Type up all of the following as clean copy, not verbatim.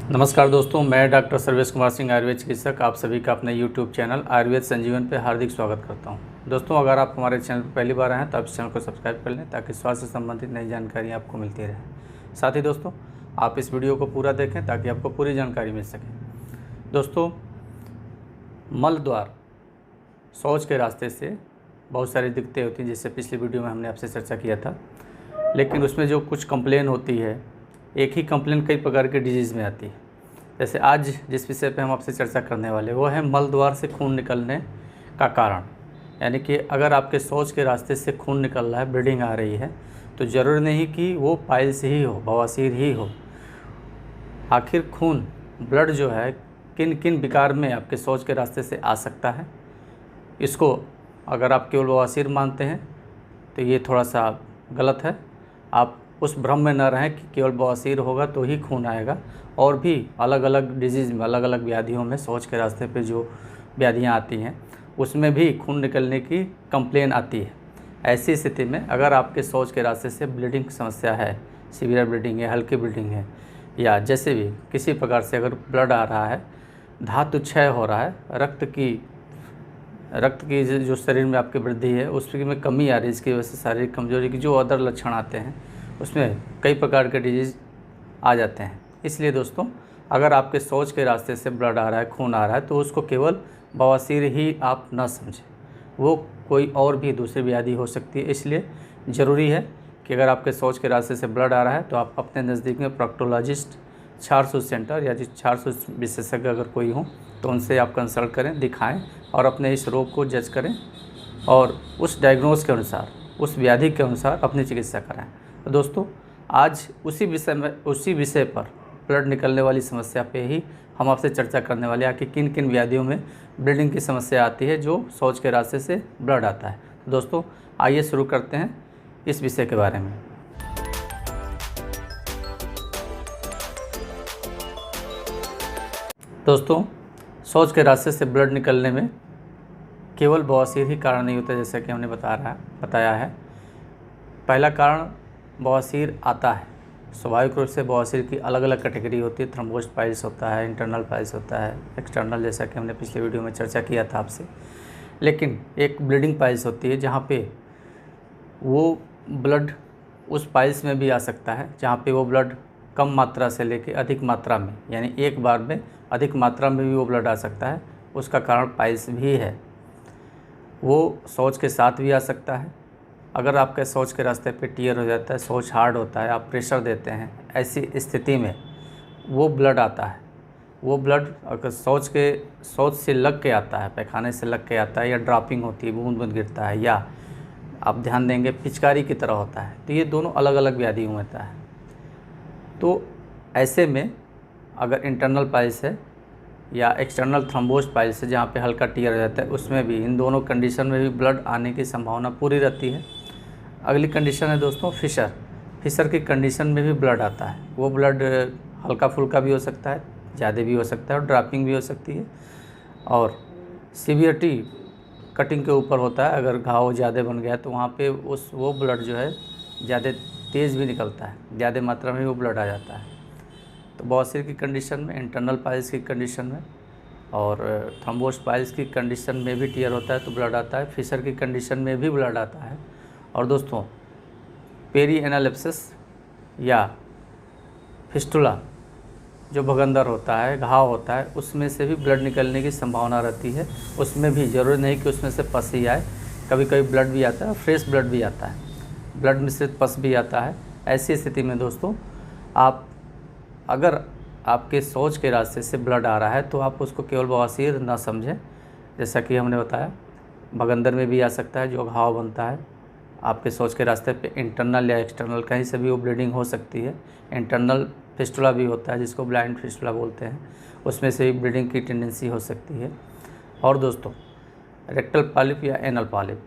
नमस्कार दोस्तों, मैं डॉक्टर सर्वेश कुमार सिंह, आयुर्वेद चिकित्सक, आप सभी का अपने यूट्यूब चैनल आयुर्वेद संजीवन पे हार्दिक स्वागत करता हूं। दोस्तों, अगर आप हमारे चैनल पर पहली बार आए हैं तो आप इस चैनल को सब्सक्राइब कर लें ताकि स्वास्थ्य से संबंधित नई जानकारी आपको मिलती रहे। साथ ही दोस्तों, आप इस वीडियो को पूरा देखें ताकि आपको पूरी जानकारी मिल सके। दोस्तों, मल द्वार, शौच के रास्ते से बहुत सारी दिक्कतें होती हैं, जैसे पिछली वीडियो में हमने आपसे चर्चा किया था। लेकिन उसमें जो कुछ कंप्लेन होती है, एक ही कंप्लेन कई प्रकार के डिजीज़ में आती है। जैसे आज जिस विषय पे हम आपसे चर्चा करने वाले वो है मल द्वार से खून निकलने का कारण। यानी कि अगर आपके शौच के रास्ते से खून निकल रहा है, ब्लीडिंग आ रही है, तो ज़रूरी नहीं कि वो पाइल्स ही हो, बवासीर ही हो। आखिर खून, ब्लड जो है किन किन विकार में आपके शौच के रास्ते से आ सकता है, इसको अगर आप केवल बवासीर मानते हैं तो ये थोड़ा सा गलत है। आप उस भ्रम में न रहें कि केवल बवासीर होगा तो ही खून आएगा। और भी अलग अलग डिजीज़ में, अलग अलग व्याधियों में, शौच के रास्ते पे जो व्याधियाँ आती हैं उसमें भी खून निकलने की कंप्लेन आती है। ऐसी स्थिति में अगर आपके शौच के रास्ते से ब्लीडिंग समस्या है, सीवियर ब्लीडिंग है, हल्की ब्लीडिंग है, या जैसे भी किसी प्रकार से अगर ब्लड आ रहा है, धातु क्षय हो रहा है, रक्त की जो शरीर में आपकी वृद्धि है उसमें कमी आ रही है, इसकी वजह से शारीरिक कमजोरी की जो अदर लक्षण आते हैं उसमें कई प्रकार के डिजीज़ आ जाते हैं। इसलिए दोस्तों, अगर आपके शौच के रास्ते से ब्लड आ रहा है, खून आ रहा है, तो उसको केवल बवासीर ही आप न समझें, वो कोई और भी दूसरी व्याधि हो सकती है। इसलिए ज़रूरी है कि अगर आपके शौच के रास्ते से ब्लड आ रहा है तो आप अपने नज़दीक में प्रोक्टोलॉजिस्ट, क्षार सेंटर या क्षार विशेषज्ञ अगर कोई हो तो उनसे आप कंसल्ट करें, दिखाएं और अपने इस रोग को जज करें और उस डायग्नोज के अनुसार, उस व्याधि के अनुसार अपनी चिकित्सा कराएं। तो दोस्तों, आज उसी विषय पर, ब्लड निकलने वाली समस्या पे ही हम आपसे चर्चा करने वाले हैं कि किन किन व्याधियों में ब्लीडिंग की समस्या आती है जो शौच के रास्ते से ब्लड आता है। तो दोस्तों, आइए शुरू करते हैं इस विषय के बारे में। दोस्तों, शौच के रास्ते से ब्लड निकलने में केवल बवासीर ही कारण नहीं होता, जैसा कि हमने बताया है। पहला कारण बवासीर आता है। स्वाभाविक रूप से बवासीर की अलग अलग कैटेगरी होती है। थ्रोम्बोस्ड पाइल्स होता है, इंटरनल पाइल्स होता है, एक्सटर्नल, जैसा कि हमने पिछले वीडियो में चर्चा किया था आपसे। लेकिन एक ब्लीडिंग पाइल्स होती है जहाँ पे वो ब्लड उस पाइल्स में भी आ सकता है, जहाँ पे वो ब्लड कम मात्रा से लेके अधिक मात्रा में, यानी एक बार में अधिक मात्रा में भी वो ब्लड आ सकता है। उसका कारण पाइल्स भी है। वो शौच के साथ भी आ सकता है। अगर आपके शौच के रास्ते पे टीयर हो जाता है, शौच हार्ड होता है, आप प्रेशर देते हैं, ऐसी स्थिति में वो ब्लड आता है। वो ब्लड अगर शौच से लग के आता है, पैखाने से लग के आता है, या ड्रॉपिंग होती है, बूंद बूंद गिरता है, या आप ध्यान देंगे पिचकारी की तरह होता है, तो ये दोनों अलग अलग व्याधि में होता है। तो ऐसे में अगर इंटरनल पाइल्स है या एक्सटर्नल थ्रोम्बोस्ड पाइल्स है जहाँ पे हल्का टीयर हो जाता है, उसमें भी, इन दोनों कंडीशन में भी ब्लड आने की संभावना पूरी रहती है। अगली कंडीशन है दोस्तों फिशर की कंडीशन में भी ब्लड आता है। वो ब्लड हल्का फुल्का भी हो सकता है, ज़्यादा भी हो सकता है, और ड्रॉपिंग भी हो सकती है। और सीवियरिटी कटिंग के ऊपर होता है। अगर घाव ज़्यादा बन गया तो वहाँ पे वो ब्लड जो है ज़्यादा तेज़ भी निकलता है, ज़्यादा मात्रा में वो ब्लड आ जाता है। तो बवासीर की कंडीशन में, इंटरनल पाइल्स की कंडीशन में और थ्रोम्बोस्ड पाइल्स की कंडीशन में भी टीयर होता है तो ब्लड आता है। फिशर की कंडीशन में भी ब्लड आता है। और दोस्तों, पेरीएनल एब्सेस या फिस्टुला, जो भगंदर होता है, घाव होता है, उसमें से भी ब्लड निकलने की संभावना रहती है। उसमें भी ज़रूरी नहीं कि उसमें से पस ही आए, कभी कभी ब्लड भी आता है, फ्रेश ब्लड भी आता है, ब्लड मिश्रित पस भी आता है। ऐसी स्थिति में दोस्तों, अगर आपके शौच के रास्ते से ब्लड आ रहा है तो आप उसको केवल बवासीर न समझें। जैसा कि हमने बताया, भगंदर में भी आ सकता है, जो घाव बनता है आपके शौच के रास्ते पे, इंटरनल या एक्सटर्नल कहीं से भी वो ब्लीडिंग हो सकती है। इंटरनल फिस्टुला भी होता है जिसको ब्लाइंड फिस्टुला बोलते हैं, उसमें से भी ब्लीडिंग की टेंडेंसी हो सकती है। और दोस्तों, रेक्टल पॉलिप या एनल पॉलिप,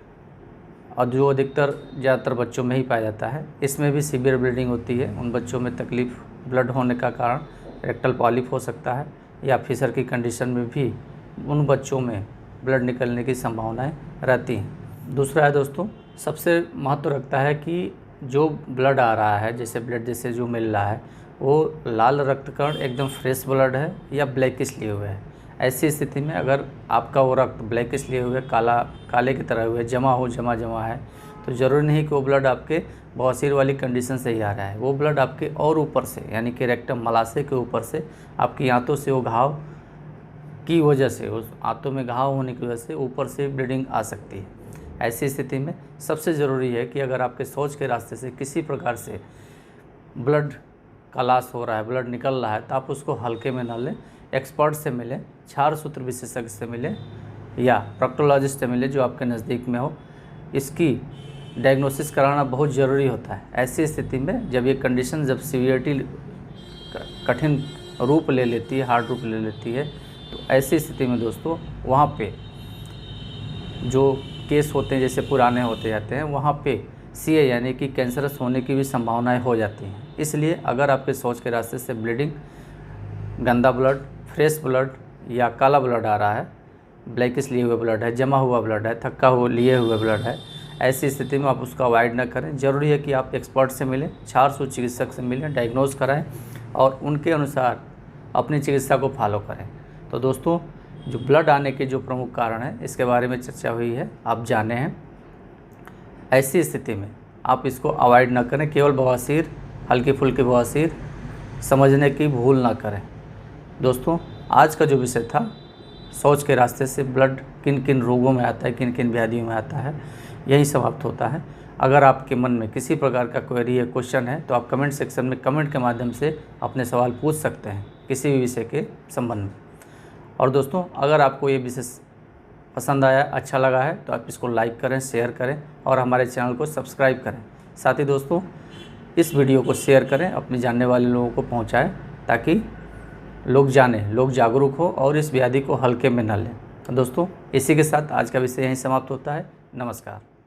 और जो अधिकतर ज़्यादातर बच्चों में ही पाया जाता है, इसमें भी सीवियर ब्लीडिंग होती है। उन बच्चों में तकलीफ़, ब्लड होने का कारण रेक्टल पॉलिप हो सकता है, या फिशर की कंडीशन में भी उन बच्चों में ब्लड निकलने की संभावनाएं रहती हैं। दूसरा है दोस्तों, सबसे महत्व रखता है कि जो ब्लड आ रहा है, जैसे ब्लड जैसे जो मिल रहा है, वो लाल रक्तकण एकदम फ्रेश ब्लड है या ब्लैकिश लिए हुए है। ऐसी स्थिति में अगर आपका वो रक्त ब्लैकिश लिए हुए काले की तरह हुए जमा है, तो ज़रूरी नहीं कि वो ब्लड आपके बवासीर वाली कंडीशन से ही आ रहा है। वो ब्लड आपके और ऊपर से, यानी कि रेक्टम मलाशय के ऊपर से, आपकी आंतों से वो घाव की वजह से, उस आंतों में घाव होने की वजह से ऊपर से ब्लीडिंग आ सकती है। ऐसी स्थिति में सबसे ज़रूरी है कि अगर आपके शौच के रास्ते से किसी प्रकार से ब्लड का लॉस हो रहा है, ब्लड निकल रहा है, तो आप उसको हल्के में ना लें, एक्सपर्ट से मिलें, क्षार सूत्र विशेषज्ञ से मिलें या प्रोक्टोलॉजिस्ट से मिलें जो आपके नज़दीक में हो। इसकी डायग्नोसिस कराना बहुत ज़रूरी होता है। ऐसी स्थिति में जब ये कंडीशन, जब सीवियरिटी कठिन रूप ले लेती है, हार्ड रूप ले लेती है, तो ऐसी स्थिति में दोस्तों वहाँ पे जो केस होते हैं जैसे पुराने होते जाते हैं, वहाँ पे सीए यानी कि कैंसरस होने की भी संभावनाएं हो जाती हैं। इसलिए अगर आपके शौच के रास्ते से ब्लीडिंग, गंदा ब्लड, फ्रेश ब्लड या काला ब्लड आ रहा है, ब्लैकिश लिए हुए ब्लड है, जमा हुआ ब्लड है, थक्का हुआ लिए हुए ब्लड है, ऐसी स्थिति में आप उसको अवॉइड न करें। ज़रूरी है कि आप एक्सपर्ट से मिलें, क्षार सूत्र चिकित्सक से मिलें, डायग्नोज कराएं और उनके अनुसार अपनी चिकित्सा को फॉलो करें। तो दोस्तों, जो ब्लड आने के जो प्रमुख कारण हैं, इसके बारे में चर्चा हुई है, आप जाने हैं। ऐसी स्थिति में आप इसको अवॉइड न करें। केवल बवासीर, हल्की फुल्की बवासीर समझने की भूल ना करें। दोस्तों, आज का जो विषय था, शौच के रास्ते से ब्लड किन किन रोगों में आता है, किन किन व्याधियों में आता है, यही समाप्त होता है। अगर आपके मन में किसी प्रकार का क्वेरी या क्वेश्चन है तो आप कमेंट सेक्शन में कमेंट के माध्यम से अपने सवाल पूछ सकते हैं किसी भी विषय के संबंध में। और दोस्तों, अगर आपको ये विषय पसंद आया, अच्छा लगा है, तो आप इसको लाइक करें, शेयर करें और हमारे चैनल को सब्सक्राइब करें। साथ ही दोस्तों, इस वीडियो को शेयर करें, अपने जानने वाले लोगों को पहुंचाएं, ताकि लोग जानें, लोग जागरूक हो और इस व्याधि को हल्के में न लें। तो दोस्तों, इसी के साथ आज का विषय यहीं समाप्त होता है। नमस्कार।